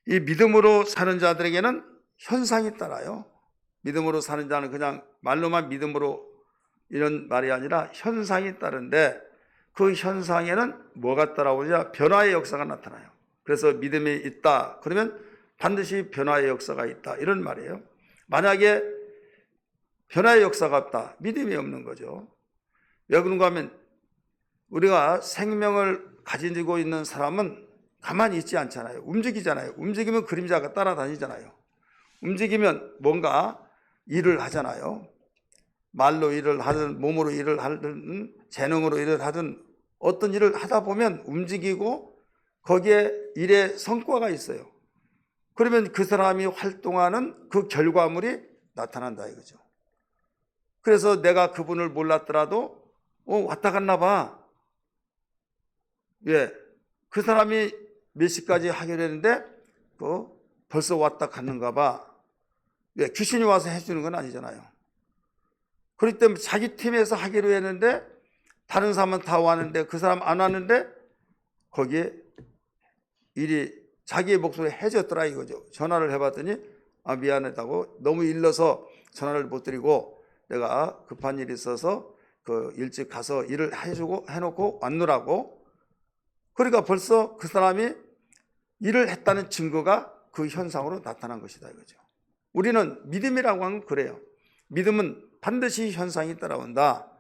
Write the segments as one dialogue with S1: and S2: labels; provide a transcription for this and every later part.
S1: 이 믿음으로 사는 자들에게는 현상이 따라요. 믿음으로 사는 자는 그냥 말로만 믿음으로 이런 말이 아니라 현상이 따른데, 그 현상에는 뭐가 따라오냐? 변화의 역사가 나타나요. 그래서 믿음이 있다 그러면 반드시 변화의 역사가 있다, 이런 말이에요. 만약에 변화의 역사가 없다, 믿음이 없는 거죠. 왜 그런가 하면 우리가 생명을 가지고 있는 사람은 가만히 있지 않잖아요. 움직이잖아요. 움직이면 그림자가 따라다니잖아요. 움직이면 뭔가 일을 하잖아요. 말로 일을 하든 몸으로 일을 하든 재능으로 일을 하든 어떤 일을 하다 보면 움직이고 거기에 일의 성과가 있어요. 그러면 그 사람이 활동하는 그 결과물이 나타난다 이거죠. 그래서 내가 그분을 몰랐더라도 왔다 갔나 봐. 왜? 그 사람이 몇 시까지 하기로 했는데 벌써 왔다 갔는가 봐. 왜? 귀신이 와서 해주는 건 아니잖아요. 그렇기 때문에 자기 팀에서 하기로 했는데 다른 사람은 다 왔는데 그 사람 안 왔는데 거기에 일이 자기의 목소리에 해졌더라 이거죠. 전화를 해봤더니 미안하다고, 너무 일러서 전화를 못 드리고 내가 급한 일이 있어서 일찍 가서 일을 해놓고 왔느라고. 그러니까 벌써 그 사람이 일을 했다는 증거가 그 현상으로 나타난 것이다 이거죠. 우리는 믿음이라고 하면 그래요. 믿음은 반드시 현상이 따라온다.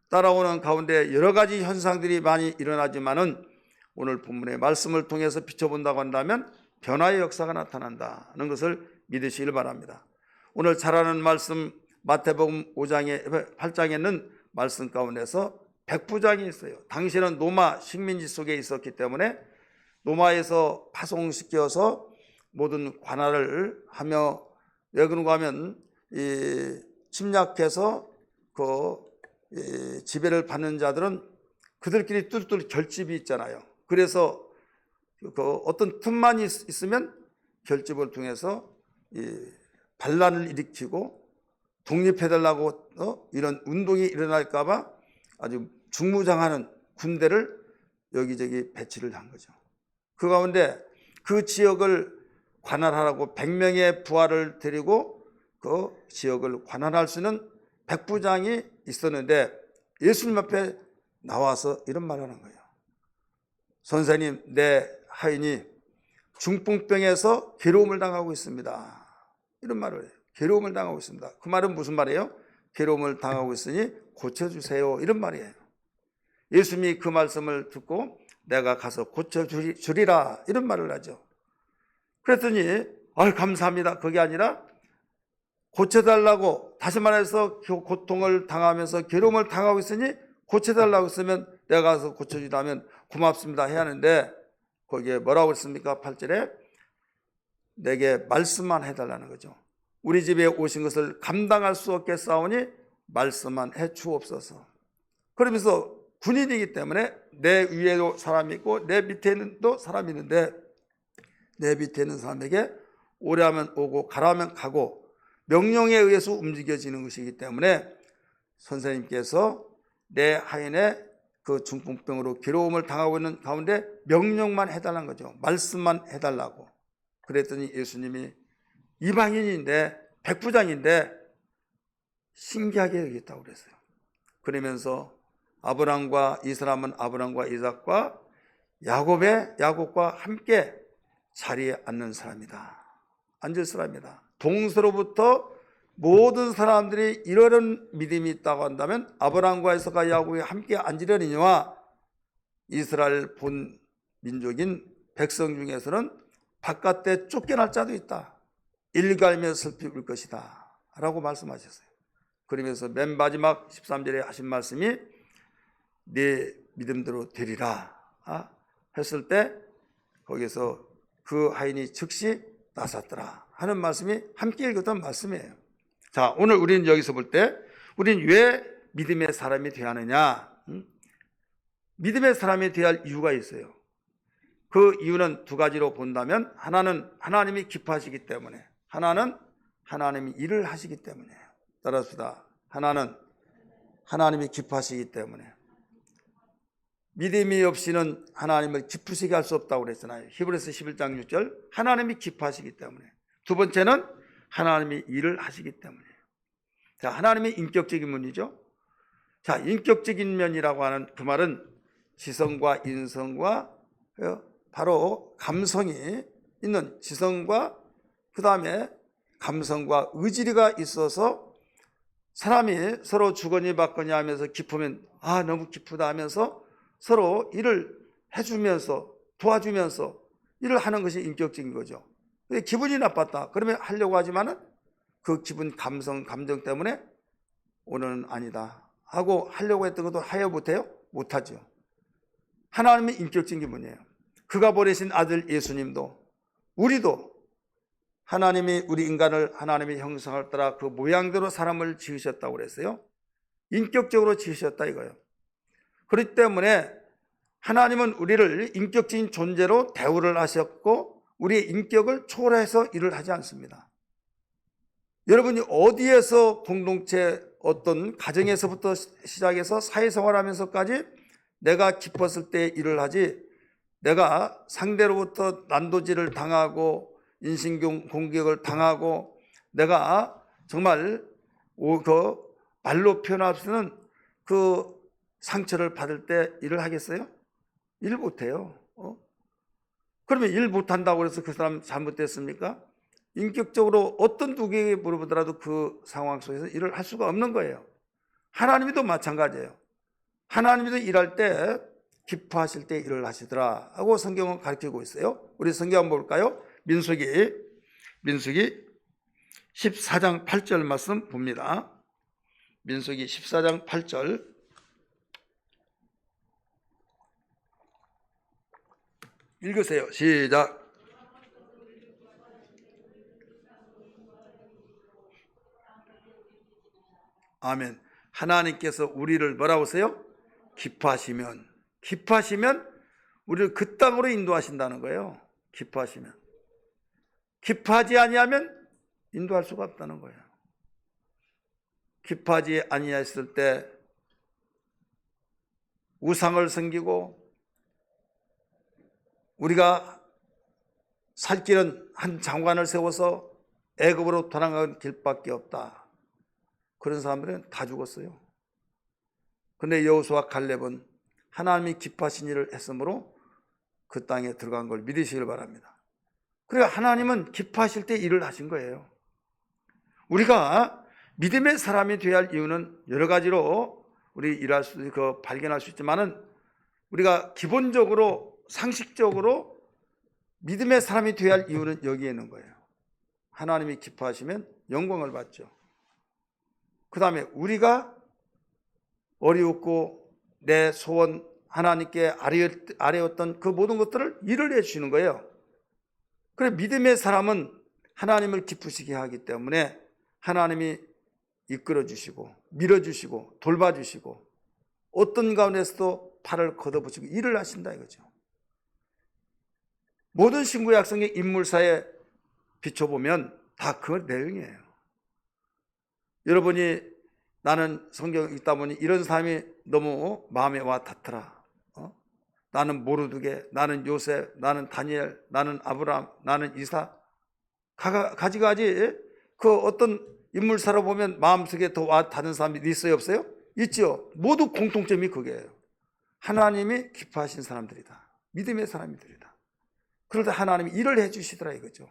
S1: 따라오는 가운데 여러 가지 현상들이 많이 일어나지만은 오늘 본문의 말씀을 통해서 비춰본다고 한다면 변화의 역사가 나타난다는 것을 믿으시길 바랍니다. 오늘 잘 아는 말씀 마태복음 8장에는 말씀 가운데서 백부장이 있어요. 당시에는 로마 식민지 속에 있었기 때문에 로마에서 파송시켜서 모든 관할을 하며, 왜 그런가 하면 침략해서 지배를 받는 자들은 그들끼리 뚫뚫 결집이 있잖아요. 그래서 어떤 틈만 있으면 결집을 통해서 반란을 일으키고 독립해달라고 이런 운동이 일어날까 봐 아주 중무장하는 군대를 여기저기 배치를 한 거죠. 그 가운데 그 지역을 관할하라고 100명의 부하를 데리고 그 지역을 관할할 수 있는 백부장이 있었는데 예수님 앞에 나와서 이런 말을 하는 거예요. 선생님, 내 하인이 중풍병에서 괴로움을 당하고 있습니다. 이런 말을 해요. 괴로움을 당하고 있습니다. 그 말은 무슨 말이에요? 괴로움을 당하고 있으니 고쳐주세요, 이런 말이에요. 예수님이 그 말씀을 듣고 내가 가서 고쳐주리라, 이런 말을 하죠. 그랬더니 감사합니다, 그게 아니라 고쳐달라고, 다시 말해서 고통을 당하면서 괴로움을 당하고 있으니 고쳐달라고 했으면 내가 가서 고쳐주라면 고맙습니다 해야 하는데 거기에 뭐라고 했습니까? 8절에 내게 말씀만 해달라는 거죠. 우리 집에 오신 것을 감당할 수 없겠사오니 말씀만 해 주옵소서. 그러면서 군인이기 때문에 내 위에도 사람이 있고 내 밑에는 또 사람이 있는데 내 밑에 있는 사람에게 오라면 오고 가라면 가고 명령에 의해서 움직여지는 것이기 때문에 선생님께서 내 하인의 그 중풍병으로 괴로움을 당하고 있는 가운데 명령만 해달라는 거죠. 말씀만 해달라고. 그랬더니 예수님이 이방인인데 백부장인데 신기하게 여겼다고 그랬어요. 그러면서 이 사람은 아브람과 이삭과 야곱과 함께 자리에 앉는 사람이다. 앉을 사람이다. 동서로부터 모든 사람들이 이런 믿음이 있다고 한다면 아브람과 이삭과 야곱이 함께 앉으려니와 이스라엘 본 민족인 백성 중에서는 바깥에 쫓겨날 자도 있다. 일갈며 슬피 울 것이다 라고 말씀하셨어요. 그러면서 맨 마지막 13절에 하신 말씀이 네 믿음대로 되리라 했을 때 거기서 그 하인이 즉시 나섰더라 하는 말씀이 함께 읽었던 말씀이에요. 자, 오늘 우리는 여기서 볼 때 우리는 왜 믿음의 사람이 되어야 하느냐? 믿음의 사람이 되어야 할 이유가 있어요. 그 이유는 두 가지로 본다면 하나는 하나님이 기뻐하시기 때문에, 하나는 하나님이 일을 하시기 때문에. 따라합시다. 하나는 하나님이 기뻐하시기 때문에. 믿음이 없이는 하나님을 기쁘시게 할 수 없다고 그랬잖아요. 히브리서 11장 6절. 하나님이 기뻐하시기 때문에. 두 번째는 하나님이 일을 하시기 때문이에요. 자, 하나님의 인격적인 면이죠. 자, 인격적인 면이라고 하는 그 말은 지성과 인성과 바로 감성이 있는, 지성과 그 다음에 감성과 의지가 있어서 사람이 서로 주거니 받거니 하면서 기쁘면 너무 기쁘다 하면서 서로 일을 해주면서 도와주면서 일을 하는 것이 인격적인 거죠. 근데 기분이 나빴다 그러면 하려고 하지만은 그 기분, 감성, 감정 때문에 오늘은 아니다 하고 하려고 했던 것도 하여 못해요? 못하죠. 하나님의 인격적인 기분이에요. 그가 보내신 아들 예수님도, 우리도 하나님이 우리 인간을 하나님의 형상을 따라 그 모양대로 사람을 지으셨다고 그랬어요. 인격적으로 지으셨다 이거예요. 그렇기 때문에 하나님은 우리를 인격적인 존재로 대우를 하셨고 우리의 인격을 초월해서 일을 하지 않습니다. 여러분이 어디에서 공동체 어떤 가정에서부터 시작해서 사회생활하면서까지 내가 기뻤을 때 일을 하지, 내가 상대로부터 난도질을 당하고 인신공격을 당하고 내가 정말 그 말로 표현할 수 있는 그 상처를 받을 때 일을 하겠어요? 일 못해요. 그러면 일 못한다고 해서 그 사람 잘못됐습니까? 인격적으로 어떤 누구에게 물어보더라도 그 상황 속에서 일을 할 수가 없는 거예요. 하나님도 마찬가지예요. 하나님도 일할 때 기뻐하실 때 일을 하시더라 하고 성경은 가르치고 있어요. 우리 성경 한번 볼까요? 민수기 14장 8절 말씀 봅니다. 민수기 14장 8절 읽으세요. 시작. 아멘. 하나님께서 우리를 뭐라고 하세요? 기뻐하시면 우리를 그 땅으로 인도하신다는 거예요. 기뻐하지 아니하면 인도할 수가 없다는 거예요. 기뻐하지 아니했을 때 우상을 섬기고 우리가 살 길은 한 장관을 세워서 애굽으로 도망가는 길밖에 없다. 그런 사람들은 다 죽었어요. 그런데 여호수아와 갈렙은 하나님이 기뻐하신 일을 했으므로 그 땅에 들어간 걸 믿으시길 바랍니다. 그러니까 하나님은 기뻐하실 때 일을 하신 거예요. 우리가 믿음의 사람이 되어야 할 이유는 여러 가지로 우리 발견할 수 있지만은 우리가 기본적으로 상식적으로 믿음의 사람이 되어야 할 이유는 여기에 있는 거예요. 하나님이 기뻐하시면 영광을 받죠. 그 다음에 우리가 어리웠고 내 소원 하나님께 아뢰었던 그 모든 것들을 일을 해주시는 거예요. 그래 믿음의 사람은 하나님을 기쁘시게 하기 때문에 하나님이 이끌어주시고 밀어주시고 돌봐주시고 어떤 가운데서도 팔을 걷어붙이고 일을 하신다 이거죠. 모든 신구약 약성의 인물사에 비춰보면 다 그 내용이에요. 여러분이 나는 성경 읽다 보니 이런 사람이 너무 마음에 와 닿더라. 나는 모르드게, 나는 요셉, 나는 다니엘, 나는 아브라함, 나는 이사. 가지가지 그 어떤 인물사로 보면 마음속에 더 와 닿는 사람이 있어요 없어요? 있죠. 모두 공통점이 그게예요. 하나님이 기뻐하신 사람들이다. 믿음의 사람들이다. 그럴 때 하나님이 일을 해주시더라 이거죠.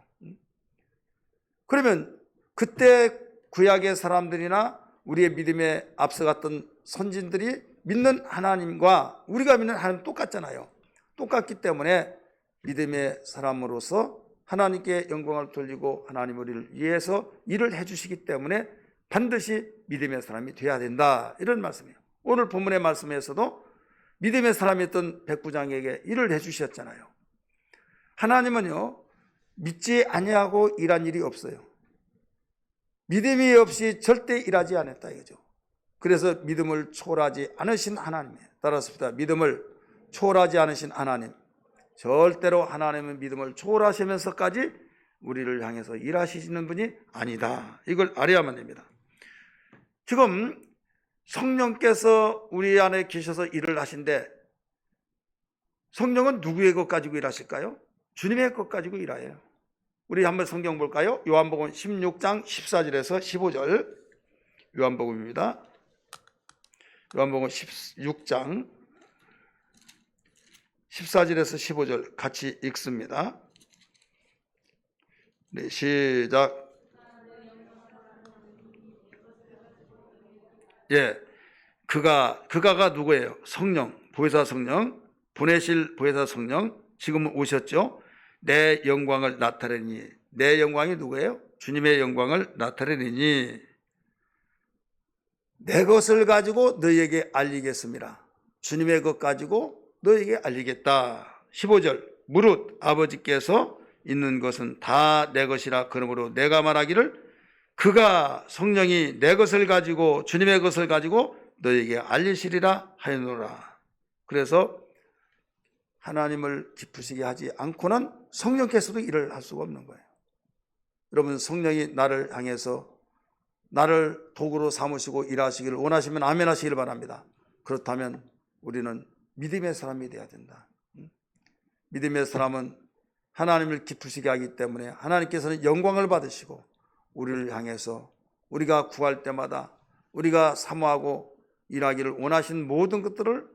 S1: 그러면 그때 구약의 사람들이나 우리의 믿음에 앞서갔던 선진들이 믿는 하나님과 우리가 믿는 하나님 똑같잖아요. 똑같기 때문에 믿음의 사람으로서 하나님께 영광을 돌리고 하나님 우리를 위해서 일을 해주시기 때문에 반드시 믿음의 사람이 되어야 된다 이런 말씀이에요. 오늘 본문의 말씀에서도 믿음의 사람이었던 백부장에게 일을 해주셨잖아요. 하나님은요 믿지 아니하고 일한 일이 없어요. 믿음이 없이 절대 일하지 않았다 이거죠. 그래서 믿음을 초월하지 않으신 하나님이에요. 따라서 믿음을 초월하지 않으신 하나님, 절대로 하나님은 믿음을 초월하시면서까지 우리를 향해서 일하시는 분이 아니다. 이걸 알아야만 됩니다. 지금 성령께서 우리 안에 계셔서 일을 하신데 성령은 누구의 것 가지고 일하실까요? 주님의 것 가지고 일해요. 우리 한번 성경 볼까요? 요한복음 16장 14절에서 15절. 요한복음입니다. 요한복음 16장 14절에서 15절 같이 읽습니다. 네, 시작. 예, 그가가 누구예요? 성령, 보혜사 성령, 보내실 보혜사 성령, 지금 오셨죠? 내 영광을 나타내니. 내 영광이 누구예요? 주님의 영광을 나타내니 내 것을 가지고 너희에게 알리겠습니다. 주님의 것 가지고 너희에게 알리겠다. 15절. 무릇 아버지께서 있는 것은 다 내 것이라. 그러므로 내가 말하기를 그가 성령이 내 것을 가지고 주님의 것을 가지고 너희에게 알리시리라 하였노라. 그래서 하나님을 기쁘시게 하지 않고는 성령께서도 일을 할 수가 없는 거예요. 여러분, 성령이 나를 향해서 나를 도구로 삼으시고 일하시기를 원하시면 아멘 하시기를 바랍니다. 그렇다면 우리는 믿음의 사람이 되어야 된다. 믿음의 사람은 하나님을 기쁘시게 하기 때문에 하나님께서는 영광을 받으시고 우리를 향해서 우리가 구할 때마다 우리가 사모하고 일하기를 원하신 모든 것들을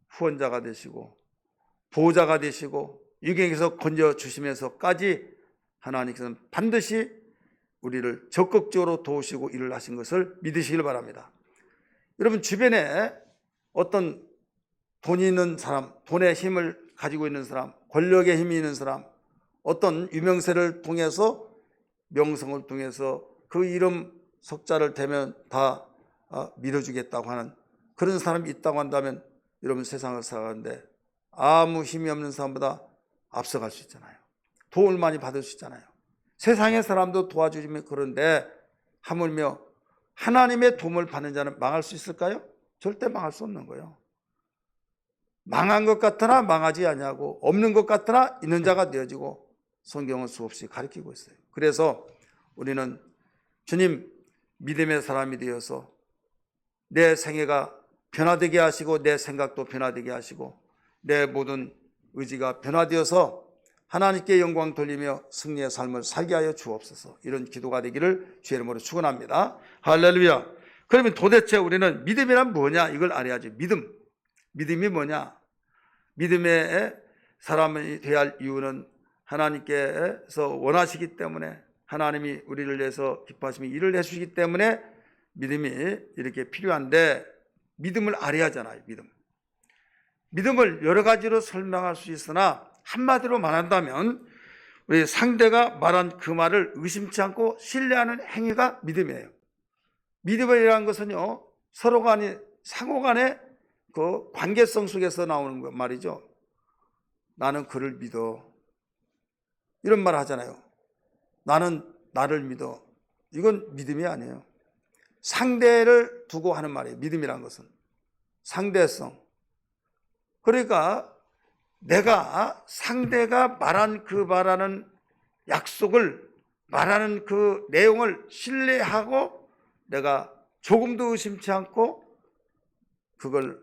S1: 후원자가 되시고 보호자가 되시고 유경에서 건져주시면서까지 하나님께서는 반드시 우리를 적극적으로 도우시고 일을 하신 것을 믿으시길 바랍니다. 여러분, 주변에 어떤 돈이 있는 사람, 돈의 힘을 가지고 있는 사람, 권력의 힘이 있는 사람, 어떤 유명세를 통해서 명성을 통해서 그 이름 석자를 대면 다 믿어주겠다고 하는 그런 사람이 있다고 한다면 여러분, 세상을 살아가는데 아무 힘이 없는 사람보다 앞서갈 수 있잖아요. 도움을 많이 받을 수 있잖아요. 세상의 사람도 도와주시면 그런데 하물며 하나님의 도움을 받는 자는 망할 수 있을까요? 절대 망할 수 없는 거예요. 망한 것 같으나 망하지 아니하고 없는 것 같으나 있는 자가 되어지고 성경은 수없이 가르치고 있어요. 그래서 우리는 주님 믿음의 사람이 되어서 내 생애가 변화되게 하시고 내 생각도 변화되게 하시고 내 모든 의지가 변화되어서 하나님께 영광 돌리며 승리의 삶을 살게 하여 주옵소서. 이런 기도가 되기를 주의 이름으로 축원합니다. 할렐루야. 그러면 도대체 우리는 믿음이란 뭐냐? 이걸 알아야죠. 믿음이 뭐냐? 믿음의 사람이 되어야 할 이유는 하나님께서 원하시기 때문에 하나님이 우리를 위해서 기뻐하시며 일을 해주시기 때문에 믿음이 이렇게 필요한데 믿음을 알아야 하잖아요. 믿음을 여러 가지로 설명할 수 있으나 한마디로 말한다면 우리 상대가 말한 그 말을 의심치 않고 신뢰하는 행위가 믿음이에요. 믿음이라는 것은요, 서로 간의 상호 간의 그 관계성 속에서 나오는 말이죠. 나는 그를 믿어. 이런 말 하잖아요. 나는 나를 믿어. 이건 믿음이 아니에요. 상대를 두고 하는 말이에요. 믿음이라는 것은 상대성. 그러니까 내가 상대가 말한 그 말하는 약속을 말하는 그 내용을 신뢰하고 내가 조금도 의심치 않고 그걸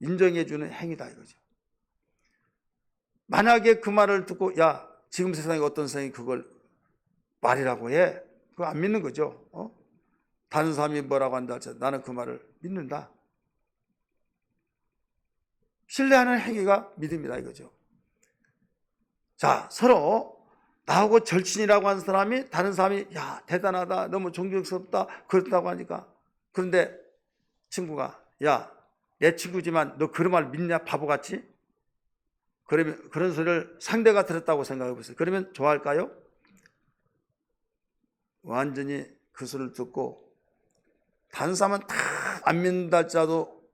S1: 인정해 주는 행위다 이거죠. 만약에 그 말을 듣고 야, 지금 세상에 어떤 사람이 그걸 말이라고 해. 그거 안 믿는 거죠. 다른 사람이 뭐라고 한다 할지라도 나는 그 말을 믿는다. 신뢰하는 행위가 믿음이다 이거죠. 자, 서로 나하고 절친이라고 하는 사람이 다른 사람이 야, 대단하다, 너무 존경스럽다 그렇다고 하니까, 그런데 친구가 야, 내 친구지만 너 그런 말 믿냐 바보같이? 그러면 그런 소리를 상대가 들었다고 생각해 보세요. 그러면 좋아할까요? 완전히 그 소리를 듣고 다른 사람은 다 안 믿는다 할지라도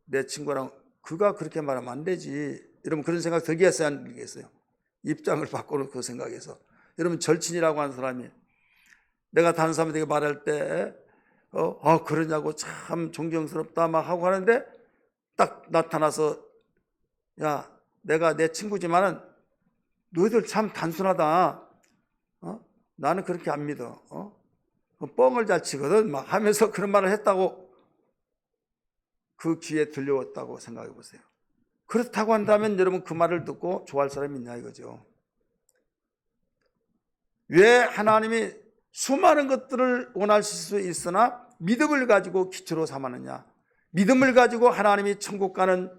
S1: 내 친구랑 그가 그렇게 말하면 안 되지. 여러분 그런 생각 들겠어요? 안 들겠어요? 입장을 바꾸는 그 생각에서. 여러분 절친이라고 하는 사람이 내가 다른 사람에게 말할 때 그러냐고 참 존경스럽다 막 하고 하는데 딱 나타나서 야, 내가 내 친구지만은 너희들 참 단순하다. 나는 그렇게 안 믿어. 뻥을 잘 치거든 막 하면서 그런 말을 했다고 그 귀에 들려왔다고 생각해 보세요. 그렇다고 한다면 여러분 그 말을 듣고 좋아할 사람이 있냐 이거죠. 왜 하나님이 수많은 것들을 원하실 수 있으나 믿음을 가지고 기초로 삼았느냐. 믿음을 가지고 하나님이 천국 가는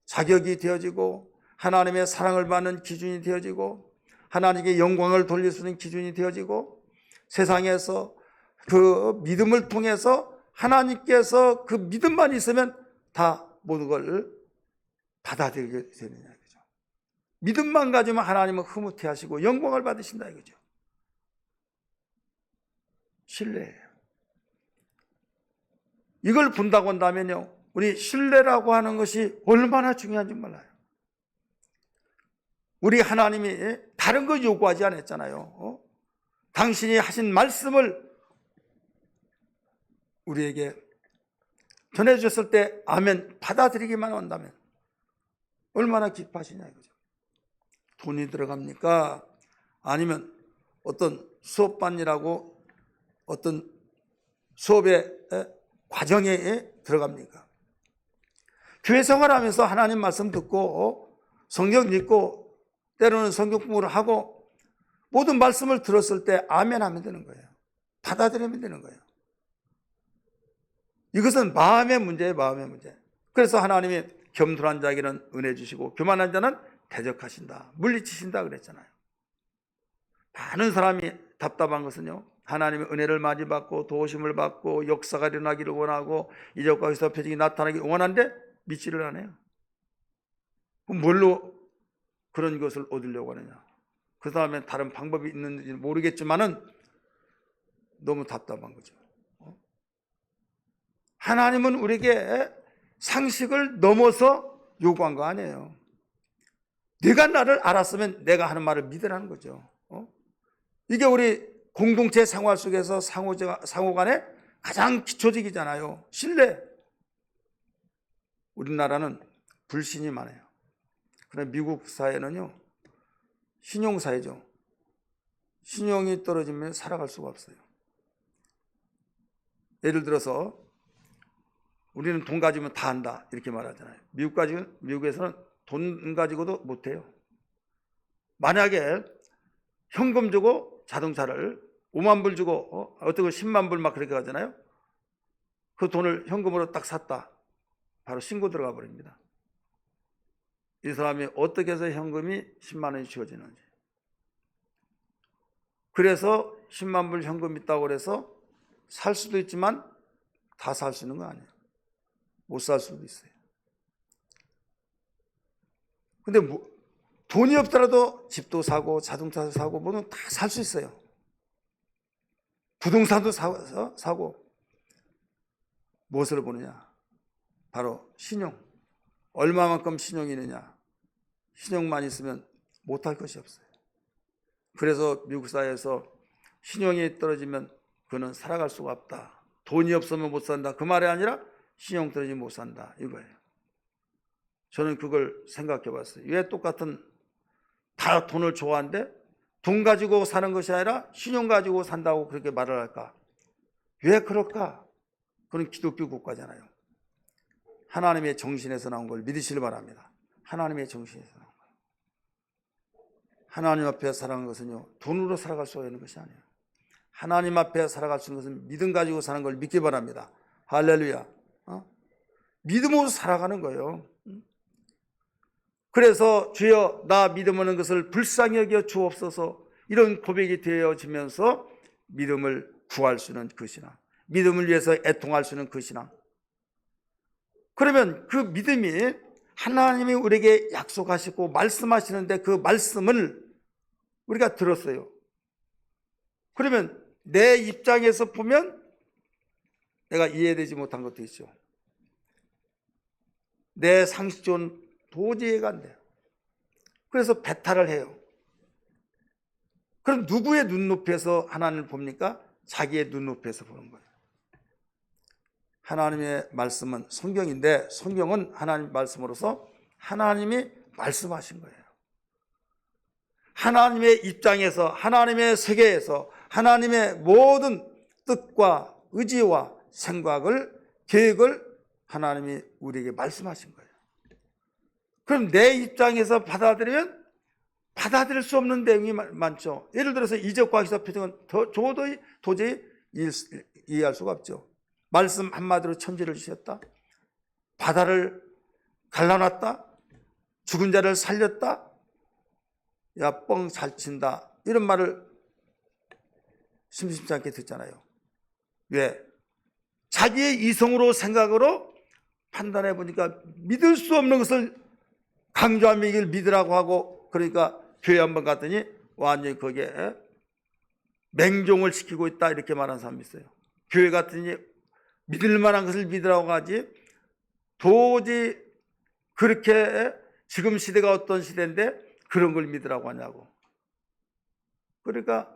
S1: 자격이 되어지고 하나님의 사랑을 받는 기준이 되어지고 하나님께 영광을 돌릴 수 있는 기준이 되어지고 세상에서 그 믿음을 통해서 하나님께서 그 믿음만 있으면 다 모든 걸 받아들이게 되느냐 이거죠. 믿음만 가지면 하나님은 흐뭇해 하시고 영광을 받으신다 이거죠. 신뢰예요. 이걸 본다고 한다면요, 우리 신뢰라고 하는 것이 얼마나 중요한지 몰라요. 우리 하나님이 다른 거 요구하지 않았잖아요. 당신이 하신 말씀을 우리에게 전해주셨을 때 아멘 받아들이기만 한다면 얼마나 기뻐하시냐 이거죠. 돈이 들어갑니까? 아니면 어떤 수업반이라고 어떤 수업의 과정에 들어갑니까? 교회 생활하면서 하나님 말씀 듣고 성경 읽고 때로는 성경 공부를 하고 모든 말씀을 들었을 때 아멘 하면 되는 거예요. 받아들이면 되는 거예요. 이것은 마음의 문제예요. 마음의 문제. 그래서 하나님이 겸손한 자에게는 은혜 주시고 교만한 자는 대적하신다, 물리치신다 그랬잖아요. 많은 사람이 답답한 것은요, 하나님의 은혜를 많이 받고 도우심을 받고 역사가 일어나기를 원하고 이적과 기사 표징이 나타나기를 원하는데 믿지를 않아요. 그럼 뭘로 그런 것을 얻으려고 하느냐? 그 다음에 다른 방법이 있는지 모르겠지만은 너무 답답한 거죠. 하나님은 우리에게 상식을 넘어서 요구한 거 아니에요. 네가 나를 알았으면 내가 하는 말을 믿으라는 거죠. 이게 우리 공동체 생활 속에서 상호 간에 가장 기초적이잖아요. 신뢰. 우리나라는 불신이 많아요. 그런데 미국 사회는요, 신용사회죠. 신용이 떨어지면 살아갈 수가 없어요. 예를 들어서 우리는 돈 가지면 다 한다 이렇게 말하잖아요. 미국에서는 돈 가지고도 못해요. 만약에 현금 주고 자동차를 5만 불 주고 어떻게 10만 불 막 그렇게 하잖아요. 그 돈을 현금으로 딱 샀다, 바로 신고 들어가 버립니다. 이 사람이 어떻게 해서 현금이 10만 원이 주어지는지. 그래서 10만 불 현금 있다고 그래서 살 수도 있지만 다 살 수 있는 거 아니에요. 못 살 수도 있어요. 근데 돈이 없더라도 집도 사고 자동차도 사고 뭐든 다 살 수 있어요. 부동산도 사고. 무엇을 보느냐? 바로 신용. 얼마만큼 신용이 있느냐? 신용만 있으면 못할 것이 없어요. 그래서 미국 사회에서 신용이 떨어지면 그는 살아갈 수가 없다. 돈이 없으면 못 산다. 그 말이 아니라 신용 떨어지면 못 산다 이거예요. 저는 그걸 생각해 봤어요. 왜 똑같은 다 돈을 좋아하는데 돈 가지고 사는 것이 아니라 신용 가지고 산다고 그렇게 말을 할까? 왜 그럴까? 그건 기독교 국가잖아요. 하나님의 정신에서 나온 걸 믿으시길 바랍니다. 하나님의 정신에서 나온 거예요. 하나님 앞에 살아가는 것은요, 돈으로 살아갈 수 있는 것이 아니에요. 하나님 앞에 살아갈 수 있는 것은 믿음 가지고 사는 걸 믿기 바랍니다. 할렐루야. 믿음으로 살아가는 거예요. 그래서 주여 나 믿음 없는 것을 불쌍히 여겨 주옵소서, 이런 고백이 되어지면서 믿음을 구할 수 있는 그 신앙, 믿음을 위해서 애통할 수 있는 그 신앙. 그러면 그 믿음이 하나님이 우리에게 약속하시고 말씀하시는데 그 말씀을 우리가 들었어요. 그러면 내 입장에서 보면 내가 이해되지 못한 것도 있죠. 내 상식적으로는 도저히 이해가 안 돼요. 그래서 배탈을 해요. 그럼 누구의 눈높이에서 하나님을 봅니까? 자기의 눈높이에서 보는 거예요. 하나님의 말씀은 성경인데 성경은 하나님 말씀으로서 하나님이 말씀하신 거예요. 하나님의 입장에서, 하나님의 세계에서 하나님의 모든 뜻과 의지와 생각을, 계획을 하나님이 우리에게 말씀하신 거예요. 그럼 내 입장에서 받아들이면 받아들일 수 없는 내용이 많죠. 예를 들어서 이적과 기사 표정은 도저히 이해할 수가 없죠. 말씀 한마디로 천지를 주셨다. 바다를 갈라놨다. 죽은 자를 살렸다. 야, 뻥 잘 친다. 이런 말을 심심치 않게 듣잖아요. 왜? 자기의 이성으로 생각으로 판단해 보니까 믿을 수 없는 것을 강조하며 이걸 믿으라고 하고, 그러니까 교회 한번 갔더니 완전히 거기에 맹종을 시키고 있다 이렇게 말하는 사람이 있어요. 교회 갔더니 믿을 만한 것을 믿으라고 하지 도저히 그렇게 지금 시대가 어떤 시대인데 그런 걸 믿으라고 하냐고. 그러니까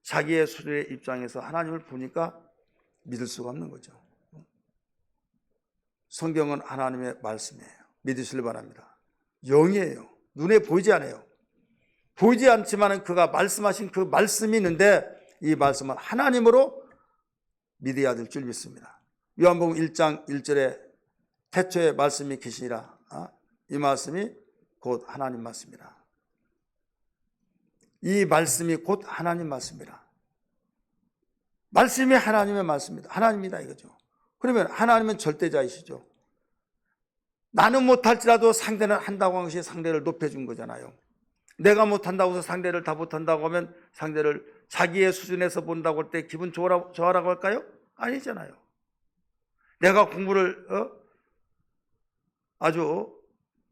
S1: 자기의 수련의 입장에서 하나님을 보니까 믿을 수가 없는 거죠. 성경은 하나님의 말씀이에요. 믿으시길 바랍니다. 영이에요. 눈에 보이지 않아요. 보이지 않지만 그가 말씀하신 그 말씀이 있는데 이 말씀은 하나님으로 믿어야 될 줄 믿습니다. 요한복음 1장 1절에 태초에 말씀이 계시니라. 이 말씀이 곧 하나님 말씀이라. 이 말씀이 곧 하나님 말씀이라. 말씀이 하나님의 말씀입니다. 하나님이다 이거죠. 그러면 하나님은 절대자이시죠. 나는 못할지라도 상대는 한다고 한 것이 상대를 높여준 거잖아요. 내가 못한다고 해서 상대를 다 못한다고 하면 상대를 자기의 수준에서 본다고 할 때 기분 좋아라고 할까요? 아니잖아요. 내가 공부를 아주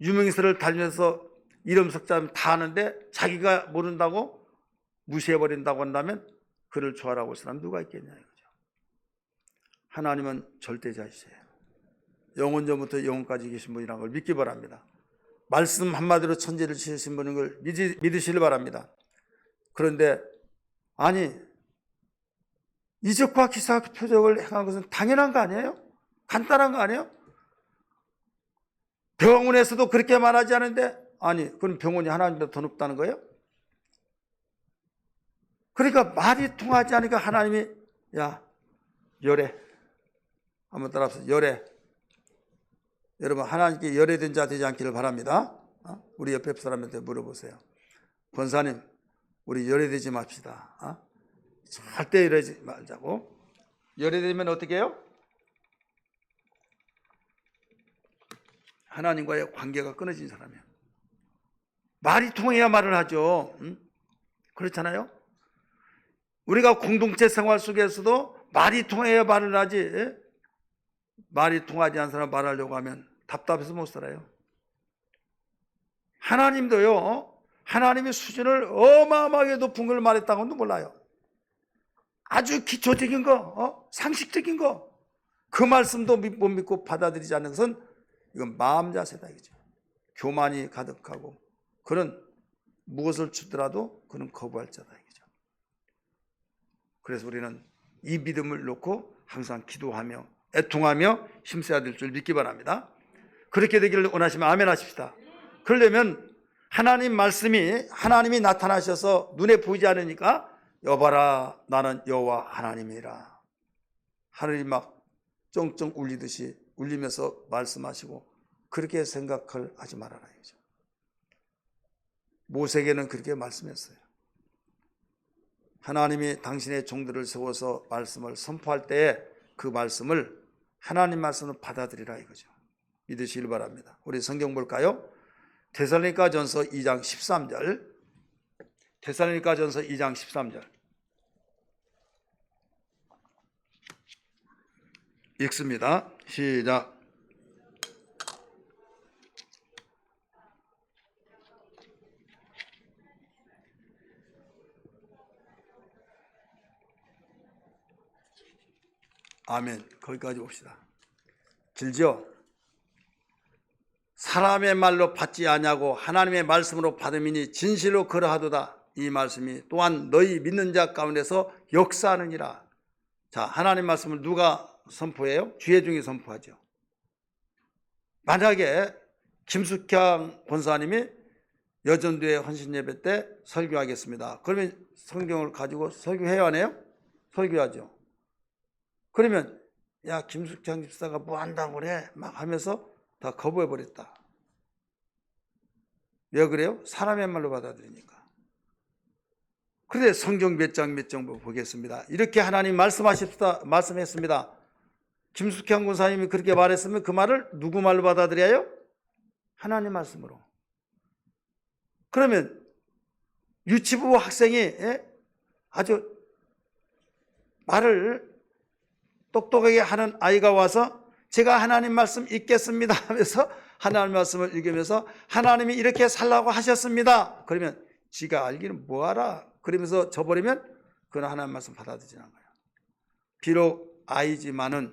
S1: 유명인서를 다니면서 이름 석자 다 하는데 자기가 모른다고 무시해버린다고 한다면 그를 좋아라고 할 사람 누가 있겠냐 이거죠. 하나님은 절대자이세요. 영원 전부터 영원까지 계신 분이라는 걸 믿기 바랍니다. 말씀 한마디로 천지를 지으신 분인 걸 믿으시길 바랍니다. 그런데 아니 이적과 기사 표적을 행한 것은 당연한 거 아니에요? 간단한 거 아니에요? 병원에서도 그렇게 말하지 않은데 아니 그럼 병원이 하나님보다 더 높다는 거예요? 그러니까 말이 통하지 않으니까 하나님이 야 열애 한번 따라합시다. 열애. 여러분 하나님께 열애된 자 되지 않기를 바랍니다. 우리 옆에 사람한테 물어보세요. 권사님 우리 열애되지 맙시다. 절대 열애되지 말자고. 열애되면 어떻게 해요? 하나님과의 관계가 끊어진 사람이에요. 말이 통해야 말을 하죠. 그렇잖아요. 우리가 공동체 생활 속에서도 말이 통해야 말을 하지. 말이 통하지 않는 사람 말하려고 하면 답답해서 못 살아요. 하나님도요. 하나님의 수준을 어마어마하게 높은 걸 말했다고는 몰라요. 아주 기초적인 거, 상식적인 거, 그 말씀도 못 믿고 받아들이지 않는 것은 이건 마음 자세다 이거죠. 교만이 가득하고 그는 무엇을 주더라도 그는 거부할 자다 이거죠. 그래서 우리는 이 믿음을 놓고 항상 기도하며 애통하며 힘써야 될 줄 믿기 바랍니다. 그렇게 되기를 원하시면 아멘 하십시다. 그러려면 하나님 말씀이 하나님이 나타나셔서 눈에 보이지 않으니까 여봐라 나는 여호와 하나님이라. 하늘이 막 쩡쩡 울리듯이 울리면서 말씀하시고 그렇게 생각을 하지 말아라 이거죠. 모세에게는 그렇게 말씀했어요. 하나님이 당신의 종들을 세워서 말씀을 선포할 때에 그 말씀을 하나님 말씀을 받아들이라 이거죠. 믿으시길 바랍니다. 우리 성경 볼까요? 데살로니가전서 2장 13절. 데살로니가전서 2장 13절. 읽습니다. 시작. 아멘. 거기까지 봅시다. 길죠? 사람의 말로 받지 아니하고 하나님의 말씀으로 받음이니 진실로 그러하도다. 이 말씀이 또한 너희 믿는 자 가운데서 역사하느니라. 자, 하나님 말씀을 누가 선포해요? 주회중이 선포하죠. 만약에 김숙향 권사님이 여전도회 헌신예배 때 설교하겠습니다. 그러면 성경을 가지고 설교해야 하네요? 설교하죠. 그러면 야 김숙향 집사가 뭐 한다고 그래? 막 하면서 다 거부해버렸다. 왜 그래요? 사람의 말로 받아들이니까. 그런데 성경 몇 장 보겠습니다. 이렇게 하나님 말씀했습니다. 김숙현 군사님이 그렇게 말했으면 그 말을 누구 말로 받아들여요? 하나님 말씀으로. 그러면 유치부 학생이 아주 말을 똑똑하게 하는 아이가 와서 제가 하나님 말씀 읽겠습니다 하면서 하나님 말씀을 읽으면서 하나님이 이렇게 살라고 하셨습니다. 그러면 지가 알기는 뭐하라 그러면서 져버리면 그건 하나님 말씀 받아들이지 않아요. 비록 아이지만은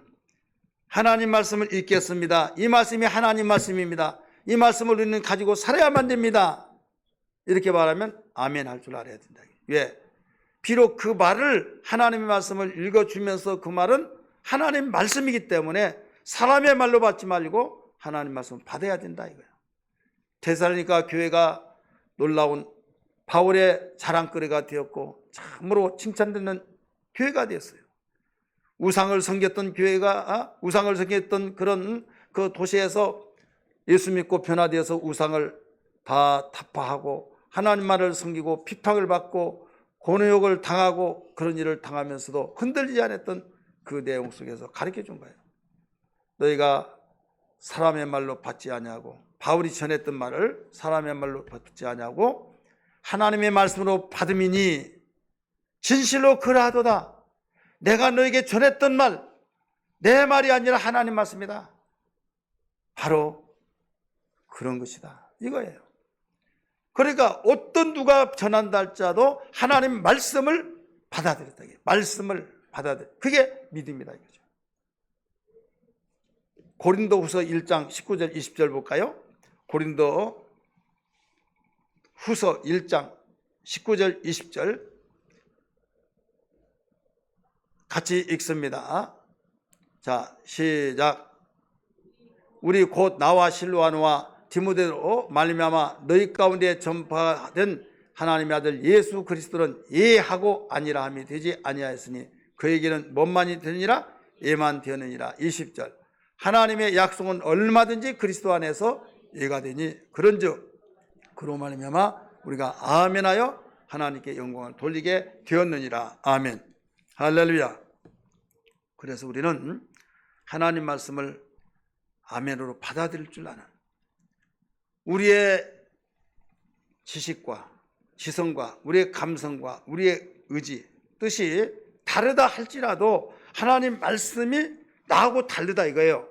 S1: 하나님 말씀을 읽겠습니다. 이 말씀이 하나님 말씀입니다. 이 말씀을 우리는 가지고 살아야만 됩니다. 이렇게 말하면 아멘 할 줄 알아야 된다. 왜? 비록 그 말을 하나님의 말씀을 읽어주면서 그 말은 하나님 말씀이기 때문에 사람의 말로 받지 말고 하나님 말씀을 받아야 된다 이거예요. 데살로니가 교회가 놀라운 바울의 자랑거리가 되었고 참으로 칭찬되는 교회가 되었어요. 우상을 섬겼던 교회가 우상을 섬겼던 그런 그 도시에서 예수 믿고 변화되어서 우상을 다 타파하고 하나님 말을 섬기고 핍박을 받고 고뇌욕을 당하고 그런 일을 당하면서도 흔들리지 않았던 그 내용 속에서 가르쳐 준 거예요. 너희가 사람의 말로 받지 아니하고 바울이 전했던 말을 사람의 말로 받지 아니하고 하나님의 말씀으로 받음이니 진실로 그러하도다. 내가 너에게 전했던 말 내 말이 아니라 하나님 말씀이다. 바로 그런 것이다 이거예요. 그러니까 어떤 누가 전한다 할지라도 하나님 말씀을 받아들였다. 말씀을 받아들여. 그게 믿음이다 이거죠. 고린도후서 1장 19절 20절 볼까요? 고린도후서 1장 19절 20절 같이 읽습니다. 자, 시작. 우리 곧 나와 실로아노와 디모데로 말미암아 너희 가운데 전파된 하나님의 아들 예수 그리스도는 예하고 아니라 함이 되지 아니하였으니 그에게는 뭔만이 되느니라 예만 되느니라. 20절. 하나님의 약속은 얼마든지 그리스도 안에서 예가 되니 그런즉 그로 말미암아 우리가 아멘하여 하나님께 영광을 돌리게 되었느니라. 아멘. 할렐루야. 그래서 우리는 하나님 말씀을 아멘으로 받아들일 줄 아는 우리의 지식과 지성과 우리의 감성과 우리의 의지, 뜻이 다르다 할지라도 하나님 말씀이 나하고 다르다 이거예요.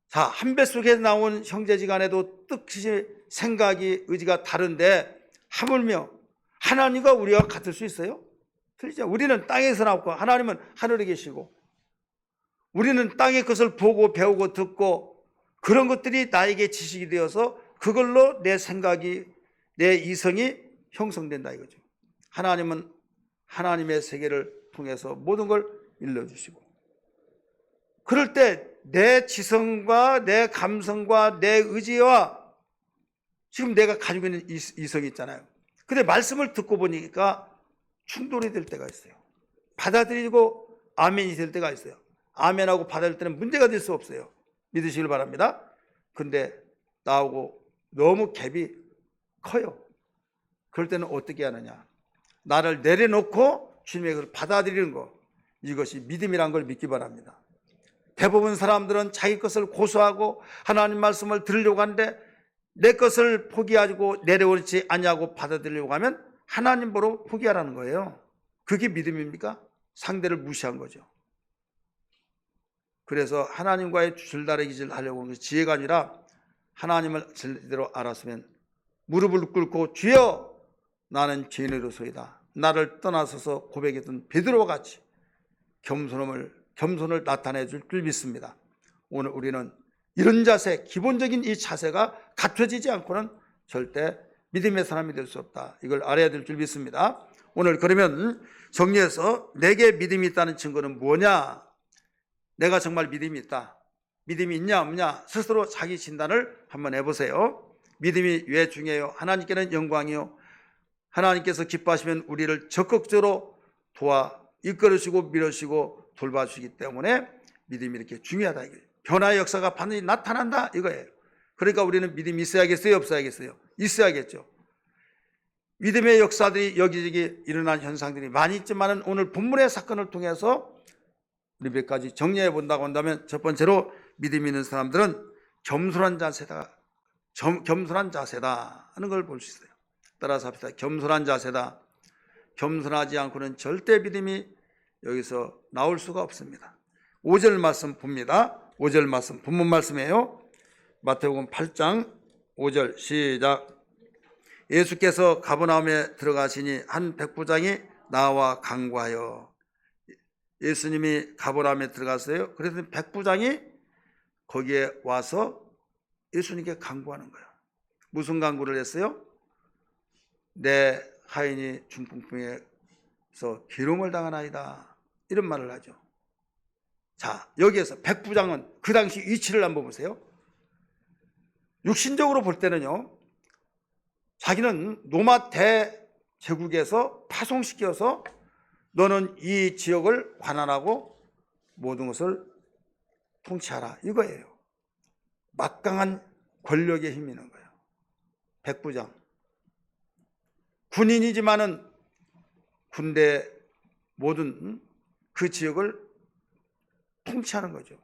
S1: 자, 한 뱃속에 나온 형제지간에도 뜻이 생각이 의지가 다른데 하물며 하나님과 우리가 같을 수 있어요? 틀리죠. 우리는 땅에서 나왔고 하나님은 하늘에 계시고 우리는 땅의 것을 보고 배우고 듣고 그런 것들이 나에게 지식이 되어서 그걸로 내 생각이 내 이성이 형성된다 이거죠. 하나님은 하나님의 세계를 통해서 모든 걸 일러주시고 그럴 때 내 지성과 내 감성과 내 의지와 지금 내가 가지고 있는 이성이 있잖아요. 근데 말씀을 듣고 보니까 충돌이 될 때가 있어요. 받아들이고 아멘이 될 때가 있어요. 아멘하고 받아들일 때는 문제가 될 수 없어요. 믿으시길 바랍니다. 근데 나하고 너무 갭이 커요. 그럴 때는 어떻게 하느냐. 나를 내려놓고 주님의 것을 받아들이는 것. 이것이 믿음이란 걸 믿기 바랍니다. 대부분 사람들은 자기 것을 고수하고 하나님 말씀을 들으려고 하는데 내 것을 포기하고 내려오지 않냐고 받아들이려고 하면 하나님 보러 포기하라는 거예요. 그게 믿음입니까? 상대를 무시한 거죠. 그래서 하나님과의 줄다리기질 하려고 하는 것이 지혜가 아니라 하나님을 제대로 알았으면 무릎을 꿇고 주여 나는 죄인으로소이다. 나를 떠나서서 고백했던 베드로와 같이 겸손을 나타내 줄 줄 믿습니다. 오늘 우리는 이런 자세, 기본적인 이 자세가 갖춰지지 않고는 절대 믿음의 사람이 될 수 없다. 이걸 알아야 될 줄 믿습니다. 오늘 그러면 정리해서 내게 믿음이 있다는 증거는 뭐냐? 내가 정말 믿음이 있다. 믿음이 있냐 없냐 스스로 자기 진단을 한번 해보세요. 믿음이 왜 중요해요? 하나님께는 영광이요. 하나님께서 기뻐하시면 우리를 적극적으로 도와 이끌으시고 밀어주시고 돌봐주시기 때문에 믿음이 이렇게 중요하다. 변화의 역사가 반드시 나타난다 이거예요. 그러니까 우리는 믿음이 있어야겠어요? 없어야겠어요? 있어야겠죠. 믿음의 역사들이 여기저기 일어난 현상들이 많이 있지만 오늘 본문의 사건을 통해서 우리 몇 가지 정리해 본다고 한다면, 첫 번째로 믿음이 있는 사람들은 겸손한 자세다. 겸손한 자세다 하는 걸 볼 수 있어요. 따라서 합시다. 겸손한 자세다. 겸손하지 않고는 절대 믿음이 여기서 나올 수가 없습니다. 5절 말씀 봅니다. 5절 말씀, 본문 말씀이에요. 마태복음 8장 5절 시작. 예수께서 가버나움에 들어가시니 한 백부장이 나와 간구하여. 예수님이 가버나움에 들어갔어요. 그래서 백부장이 거기에 와서 예수님께 간구하는 거예요. 무슨 간구를 했어요? 내 하인이 중풍병에서 기름을 당하나이다, 이런 말을 하죠. 자, 여기에서 백부장은 그 당시 위치를 한번 보세요. 육신적으로 볼 때는요, 자기는 로마 대제국에서 파송시켜서 너는 이 지역을 관할하고 모든 것을 통치하라, 이거예요. 막강한 권력의 힘이 있는 거예요. 백부장. 군인이지만은 군대 모든 그 지역을 통치하는 거죠.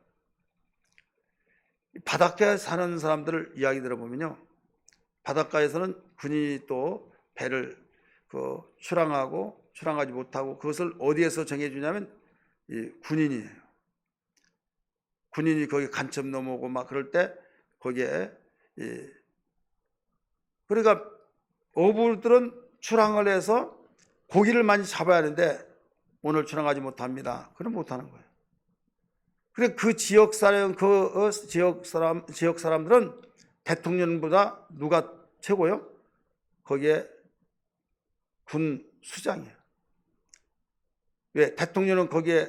S1: 바닷가에 사는 사람들을 이야기 들어보면요, 바닷가에서는 군인이 또 배를 출항하고 출항하지 못하고 그것을 어디에서 정해주냐면 이 군인이에요. 군인이 거기 간첩 넘어오고 막 그럴 때 거기에 그러니까 어부들은 출항을 해서 고기를 많이 잡아야 하는데 오늘 출항하지 못합니다. 그럼 못하는 거예요. 그래 그 지역 사람들은 대통령보다 누가 최고요? 거기에 군 수장이에요. 왜? 대통령은 거기에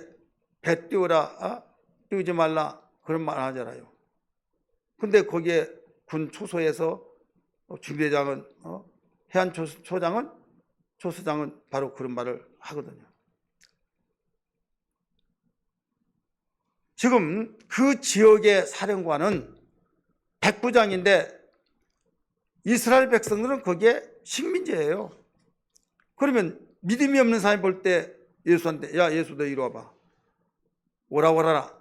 S1: 배 띄우라, 띄우지 말라 그런 말 하잖아요. 근데 거기에 군 초소에서 중대장은 해안 초수장은 바로 그런 말을 하거든요. 지금 그 지역의 사령관은 백부장인데 이스라엘 백성들은 거기에 식민지예요. 그러면 믿음이 없는 사람이 볼 때 예수한테, 야 예수 너 이리 와봐, 오라고 하라,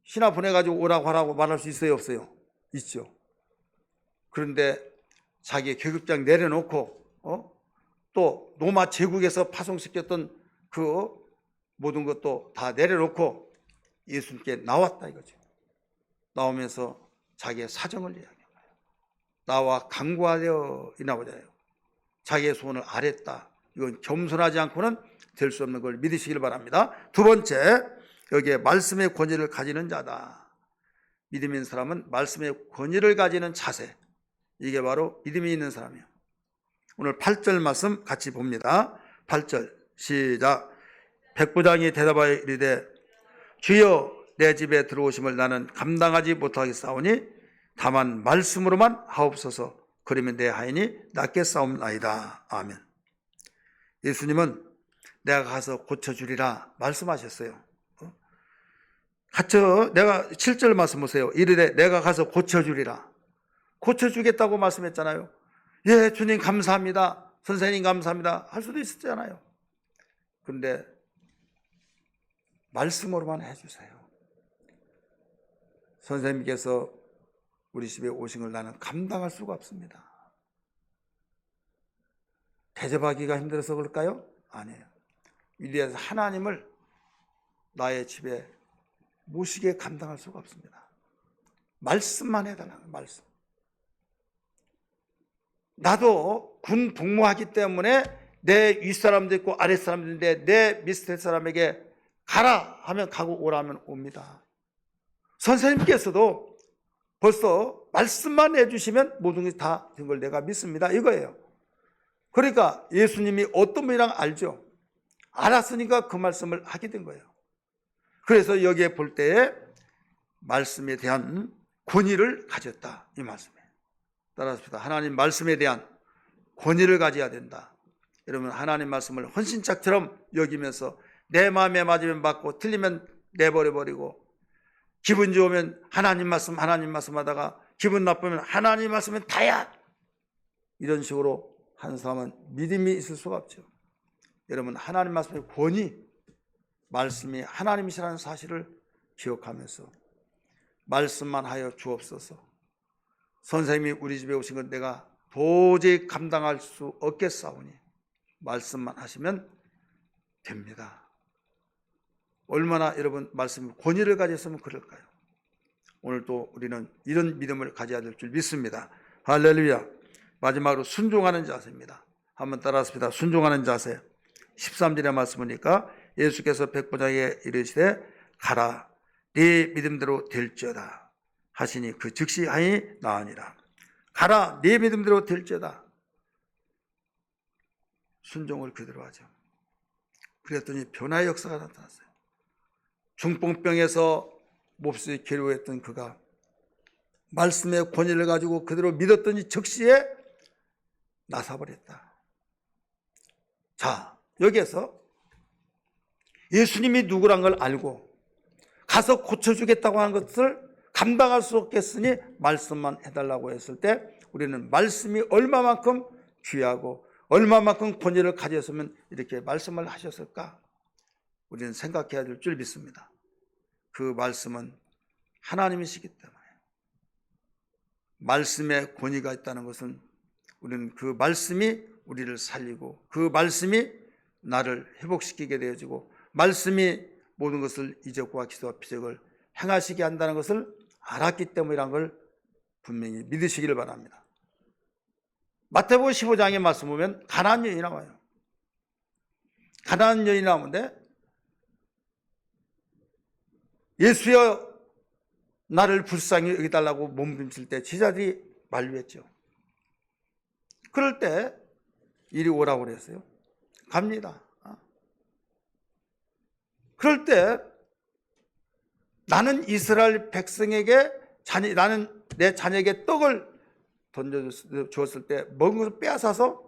S1: 신하 보내가지고 오라고 하라고 말할 수 있어요 없어요? 있죠. 그런데 자기 계급장 내려놓고 또 로마 제국에서 파송시켰던 그 모든 것도 다 내려놓고 예수님께 나왔다 이거죠. 나오면서 자기의 사정을 이야기해요. 나와 간구하려 이나보자요. 자기의 소원을 아랬다. 이건 겸손하지 않고는 될 수 없는 걸 믿으시길 바랍니다. 두 번째, 여기에 말씀의 권위를 가지는 자다. 믿음이 있는 사람은 말씀의 권위를 가지는 자세, 이게 바로 믿음이 있는 사람이에요. 오늘 8절 말씀 같이 봅니다. 8절 시작. 백부장이 대답하여 이르되 주여 내 집에 들어오심을 나는 감당하지 못하겠사오니 다만 말씀으로만 하옵소서. 그러면 내 하인이 낫겠사옵나이다. 아멘. 예수님은 내가 가서 고쳐주리라 말씀하셨어요. 내가 7절 말씀 보세요. 이르되 내가 가서 고쳐주리라. 고쳐주겠다고 말씀했잖아요. 예, 주님 감사합니다, 선생님 감사합니다 할 수도 있었잖아요. 그런데 말씀으로만 해주세요. 선생님께서 우리 집에 오신 걸 나는 감당할 수가 없습니다. 대접하기가 힘들어서 그럴까요? 아니에요. 위대해서 하나님을 나의 집에 모시게 감당할 수가 없습니다. 말씀만 해달라는 거예요. 말씀. 나도 군 복무하기 때문에 내 윗사람도 있고 아랫사람도 있는데 내 밑에 사람에게 가라 하면 가고 오라 하면 옵니다. 선생님께서도 벌써 말씀만 해주시면 모든 게 다 된 걸 내가 믿습니다 이거예요. 그러니까 예수님이 어떤 분이랑 알죠. 알았으니까 그 말씀을 하게 된 거예요. 그래서 여기에 볼 때에 말씀에 대한 권위를 가졌다 이 말씀이에요. 따라서 하나님 말씀에 대한 권위를 가져야 된다. 여러분 하나님 말씀을 헌신짝처럼 여기면서 내 마음에 맞으면 받고 틀리면 내버려버리고 기분 좋으면 하나님 말씀 하다가 기분 나쁘면 하나님 말씀은 다야 이런 식으로 한 사람은 믿음이 있을 수가 없죠. 여러분, 하나님 말씀의 권위, 말씀이 하나님이시라는 사실을 기억하면서 말씀만 하여 주옵소서. 선생님이 우리 집에 오신 건 내가 도저히 감당할 수 없겠사오니 말씀만 하시면 됩니다. 얼마나 여러분 말씀의 권위를 가졌으면 그럴까요? 오늘도 우리는 이런 믿음을 가져야 될 줄 믿습니다. 할렐루야. 마지막으로 순종하는 자세입니다. 한번 따라하십니다. 순종하는 자세. 13절의 말씀이니까 예수께서 백부장에게 이르시되 가라 네 믿음대로 될지어다 하시니 그 즉시 하니 나으니라. 가라 네 믿음대로 될지어다. 순종을 그대로 하죠. 그랬더니 변화의 역사가 나타났어요. 중풍병에서 몹시 괴로워했던 그가 말씀의 권위를 가지고 그대로 믿었더니 즉시에 나사버렸다. 자, 여기에서 예수님이 누구란 걸 알고 가서 고쳐주겠다고 하는 것을 감당할 수 없겠으니 말씀만 해달라고 했을 때 우리는 말씀이 얼마만큼 귀하고 얼마만큼 권위를 가졌으면 이렇게 말씀을 하셨을까? 우리는 생각해야 될 줄 믿습니다. 그 말씀은 하나님이시기 때문에 말씀에 권위가 있다는 것은 우리는 그 말씀이 우리를 살리고 그 말씀이 나를 회복시키게 되어지고 말씀이 모든 것을 이적과 기도와 표적을 행하시게 한다는 것을 알았기 때문이라는 걸 분명히 믿으시기를 바랍니다. 마태복음 15장의 말씀 보면 가나안 여인이 나와요. 가나안 여인이 나오는데 예수여 나를 불쌍히 여기달라고 몸부림칠 때 제자들이 만류했죠. 그럴 때 이리 오라고 그랬어요. 갑니다. 그럴 때 나는 이스라엘 백성에게 나는 내 자녀에게 떡을 던져주었을 때 먹은 것을 빼앗아서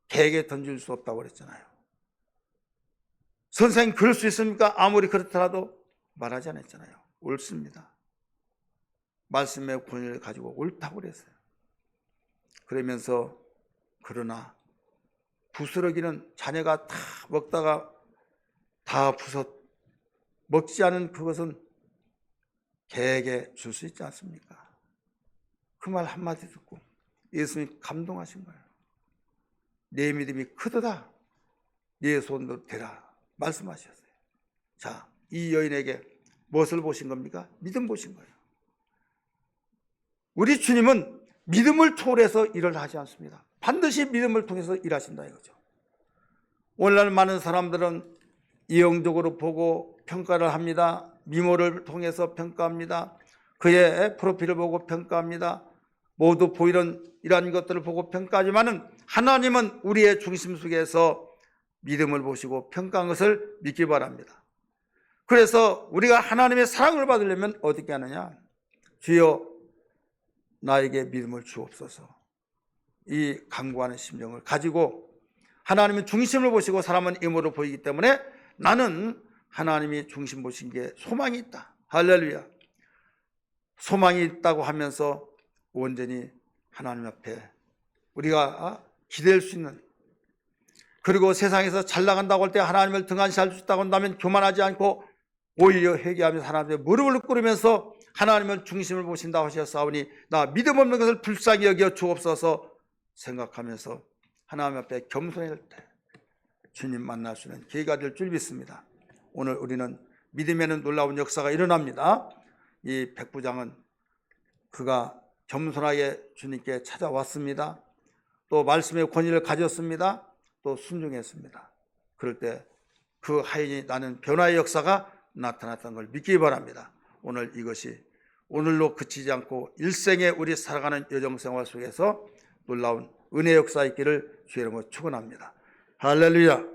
S1: 개에게 던질 수 없다고 그랬잖아요. 선생님 그럴 수 있습니까? 아무리 그렇더라도 말하지 않았잖아요. 옳습니다. 말씀의 권위를 가지고 옳다고 그랬어요. 그러면서 그러나 부스러기는 자녀가 다 먹다가 다 부서 먹지 않은 그것은 개에게 줄 수 있지 않습니까? 그 말 한마디 듣고 예수님이 감동하신 거예요. 내 믿음이 크도다. 네 손으로 대라 말씀하셨어요. 자, 이 여인에게 무엇을 보신 겁니까? 믿음 보신 거예요. 우리 주님은 믿음을 초월해서 일을 하지 않습니다. 반드시 믿음을 통해서 일하신다 이거죠. 오늘날 많은 사람들은 이형적으로 보고 평가를 합니다. 미모를 통해서 평가합니다. 그의 프로필을 보고 평가합니다. 모두 보이는 이러한 것들을 보고 평가하지만은 하나님은 우리의 중심 속에서 믿음을 보시고 평가한 것을 믿기 바랍니다. 그래서 우리가 하나님의 사랑을 받으려면 어떻게 하느냐? 주여 나에게 믿음을 주옵소서. 이 간구하는 심정을 가지고 하나님은 중심을 보시고 사람은 임으로 보이기 때문에 나는 하나님이 중심 보신 게 소망이 있다. 할렐루야. 소망이 있다고 하면서 온전히 하나님 앞에 우리가 기댈 수 있는, 그리고 세상에서 잘 나간다고 할 때 하나님을 등한시할 수 있다고 한다면 교만하지 않고 오히려 회개하면서 하나님의 무릎을 꿇으면서 하나님을 중심을 보신다고 하셨사오니 나 믿음 없는 것을 불쌍히 여겨 주옵소서 생각하면서 하나님 앞에 겸손할 때 주님 만날 수 있는 기회가 될 줄 믿습니다. 오늘 우리는 믿음에는 놀라운 역사가 일어납니다. 이 백부장은 그가 겸손하게 주님께 찾아왔습니다. 또 말씀의 권위를 가졌습니다. 또 순종했습니다. 그럴 때 그 하인이 나는 변화의 역사가 나타났다는 걸 믿기 바랍니다. 오늘 이것이 오늘로 그치지 않고 일생에 우리 살아가는 여정생활 속에서 놀라운 은혜의 역사 있기를 주의 이름으로 축원합니다. 할렐루야.